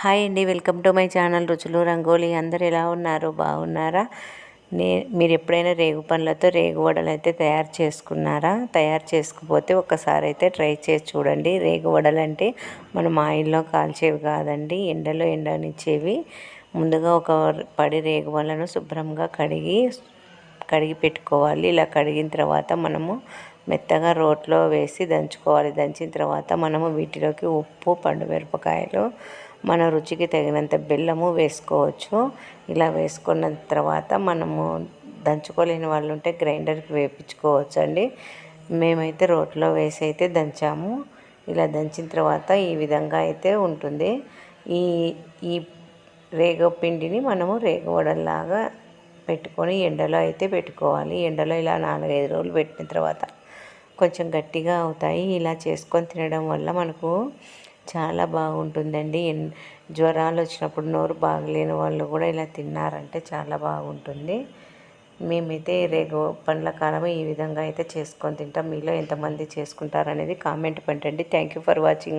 Hi అండి, welcome to my channel రుచులు రంగోలి. అందరు ఎలా ఉన్నారు? బాగున్నారా? మీరు ఎప్పుడైనా రేగు పండ్లతో రేగు వడలు అయితే తయారు చేసుకున్నారా? తయారు చేసుకుపోతే ఒక్కసారి అయితే ట్రై చేసి చూడండి. రేగు వడలు అంటే మనం ఆయిల్లో కాల్చేవి కాదండి, ఎండలో ఎండనిచ్చేవి. ముందుగా ఒక పడి రేగు వడలను శుభ్రంగా కడిగి పెట్టుకోవాలి. ఇలా కడిగిన తర్వాత మనము మెత్తగా రోట్లో వేసి దంచుకోవాలి. దంచిన తర్వాత మనము వీటిలోకి ఉప్పు, పండుమిరపకాయలు, మన రుచికి తగినంత బెల్లము వేసుకోవచ్చు. ఇలా వేసుకున్న తర్వాత మనము దంచుకోలేని వాళ్ళు ఉంటే గ్రైండర్కి వేయించుకోవచ్చు అండి. మేమైతే రోట్లో వేసి అయితే దంచాము. ఇలా దంచిన తర్వాత ఈ విధంగా అయితే ఉంటుంది. ఈ ఈ రేగు పిండిని మనము రేగు వడల్లాగా పెట్టుకొని ఎండలో అయితే పెట్టుకోవాలి. ఎండలో ఇలా 4-5 రోజులు పెట్టిన తర్వాత కొంచెం గట్టిగా అవుతాయి. ఇలా చేసుకొని తినడం వల్ల మనకు చాలా బాగుంటుందండి. జ్వరాలు వచ్చినప్పుడు, నోరు బాగలేని వాళ్ళు కూడా ఇలా తిన్నారంటే చాలా బాగుంటుంది. మేమైతే రేగు పండ్ల కాలం ఈ విధంగా అయితే చేసుకొని తింటాం. మీలో ఎంతమంది చేసుకుంటారనేది కామెంట్ పెట్టండి. Thank you for watching.